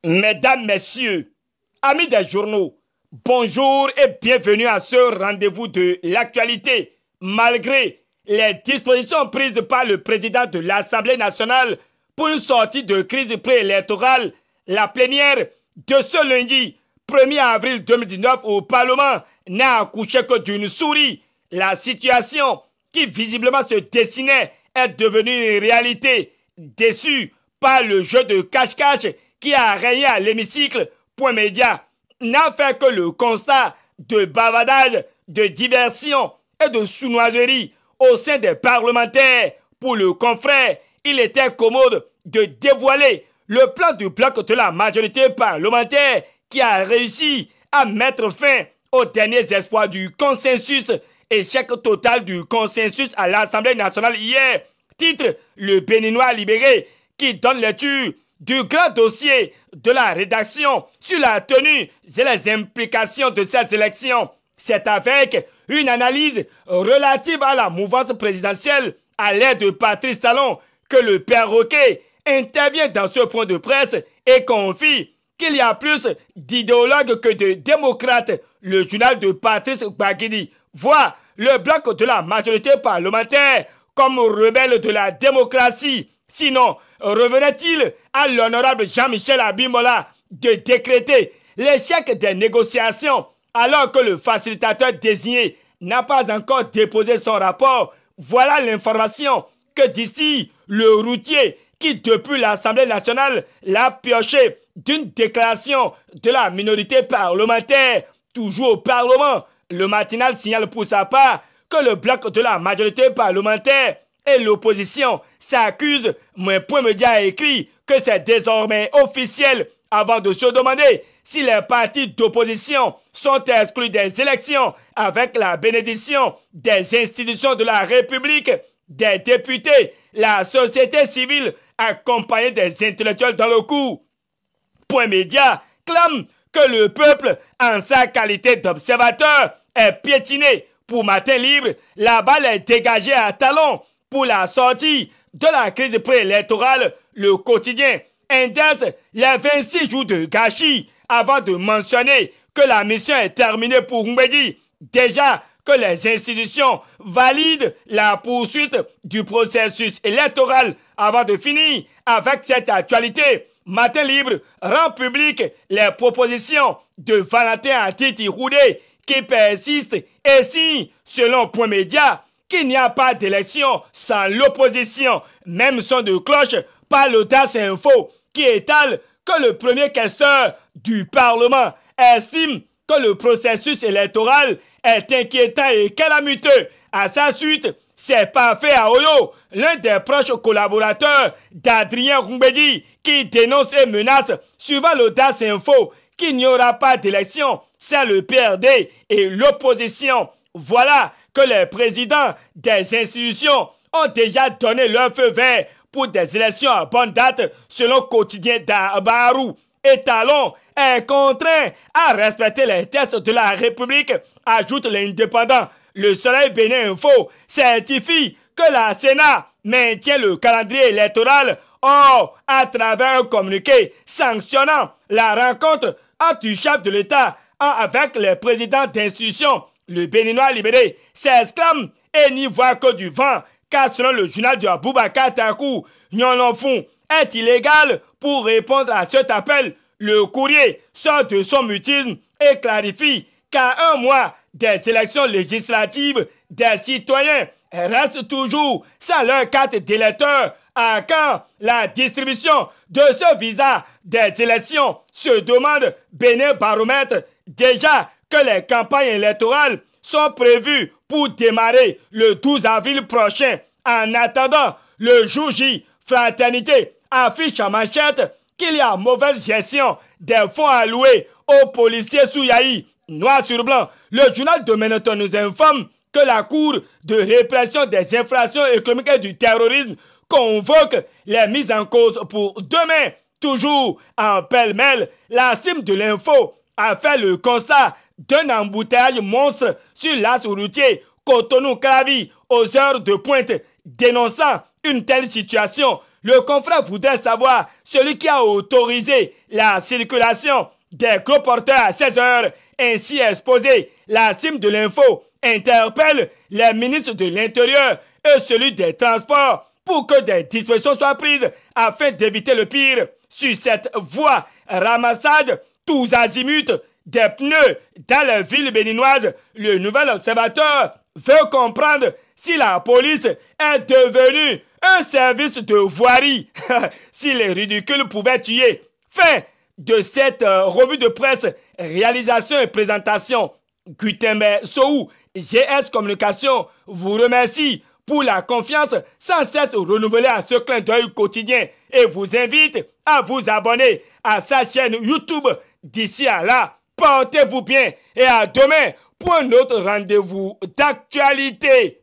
Mesdames, Messieurs, amis des journaux, bonjour et bienvenue à ce rendez-vous de l'actualité. Malgré les dispositions prises par le président de l'Assemblée nationale pour une sortie de crise préélectorale, la plénière de ce lundi 1er avril 2019 au Parlement n'a accouché que d'une souris. La situation qui visiblement se dessinait est devenue une réalité. Déçu par le jeu de cache-cache qui a régné à l'hémicycle, Point Média n'a fait que le constat de bavardage, de diversion et de sournoiserie au sein des parlementaires. Pour le confrère, il était commode de dévoiler le plan du bloc de la majorité parlementaire qui a réussi à mettre fin aux derniers espoirs du consensus. Échec total du consensus à l'Assemblée nationale hier. Titre: le Béninois libéré, qui donne lecture du grand dossier de la rédaction sur la tenue et les implications de cette élection. C'est avec une analyse relative à la mouvance présidentielle à l'aide de Patrice Talon que le perroquet intervient dans ce point de presse et confie qu'il y a plus d'idéologues que de démocrates. Le journal de Patrice Baguidi voit le bloc de la majorité parlementaire comme rebelle de la démocratie. Sinon, revenait-il à l'honorable Jean-Michel Abimbola de décréter l'échec des négociations alors que le facilitateur désigné n'a pas encore déposé son rapport? Voilà l'information que d'ici le routier qui, depuis l'Assemblée nationale, l'a pioché d'une déclaration de la minorité parlementaire. Toujours au Parlement, le matinal signale pour sa part que le bloc de la majorité parlementaire et l'opposition s'accusent, mais Point Média a écrit que c'est désormais officiel avant de se demander si les partis d'opposition sont exclus des élections avec la bénédiction des institutions de la République, des députés, la société civile accompagnée des intellectuels dans le coup. Point Média clame que le peuple, en sa qualité d'observateur, est piétiné. Pour Matin Libre, la balle est dégagée à Talon pour la sortie de la crise préélectorale. Le quotidien indexe les 26 jours de gâchis avant de mentionner que la mission est terminée pour Mbedi. Déjà que les institutions valident la poursuite du processus électoral avant de finir avec cette actualité. Matin Libre rend public les propositions de Valentin Atiti-Roudé qui persistent et signe, selon Point Média, qu'il n'y a pas d'élection sans l'opposition. Même son de cloche par l'Audace Info qui étale que le premier questeur du Parlement estime que le processus électoral est inquiétant et calamiteux. À sa suite, c'est Parfait Aoyo, l'un des proches collaborateurs d'Adrien Rumbedi, qui dénonce et menace, suivant l'Audace Info, qu'il n'y aura pas d'élection sans le PRD et l'opposition. Voilà que les présidents des institutions ont déjà donné leur feu vert pour des élections à bonne date, selon Quotidien d'Abarou. Et Talon est contraint à respecter les tests de la République, ajoute l'Indépendant. Le Soleil Bénin Info certifie que la Sénat maintient le calendrier électoral. Or, à travers un communiqué sanctionnant la rencontre entre le chef de l'État avec les présidents d'institutions, le Béninois libéré s'exclame et n'y voit que du vent, car selon le journal de Aboubacar Takou, Nyononfou est illégal. Pour répondre à cet appel, le courrier sort de son mutisme et clarifie qu'à un mois des élections législatives, des citoyens restent toujours sans leur carte d'électeur. À quand la distribution de ce visa des élections, se demande Bénin Baromètre, déjà que les campagnes électorales sont prévues pour démarrer le 12 avril prochain. En attendant le jour J, Fraternité affiche en manchette qu'il y a mauvaise gestion des fonds alloués aux policiers sous Yahi. Noir sur blanc, le journal de Ménéton nous informe que la Cour de répression des infractions économiques et du terrorisme convoque les mises en cause pour demain. Toujours en pêle-mêle, la cime de l'info a fait le constat d'un embouteillage monstre sur l'axe routier Cotonou-Caravi aux heures de pointe, dénonçant une telle situation. Le confrère voudrait savoir celui qui a autorisé la circulation des colporteurs à 16 heures, ainsi exposé. La cime de l'info interpelle les ministres de l'Intérieur et celui des Transports pour que des dispositions soient prises afin d'éviter le pire. Sur cette voie, ramassage tous azimuts des pneus dans les villes béninoises, le nouvel observateur veut comprendre si la police est devenue un service de voirie. Si les ridicules pouvaient tuer. Fin de cette revue de presse, réalisation et présentation. Gutenberg Sou, GS Communication, vous remercie pour la confiance sans cesse renouvelée à ce clin d'œil quotidien et vous invite à vous abonner à sa chaîne YouTube. D'ici à là, portez-vous bien et à demain pour un autre rendez-vous d'actualité.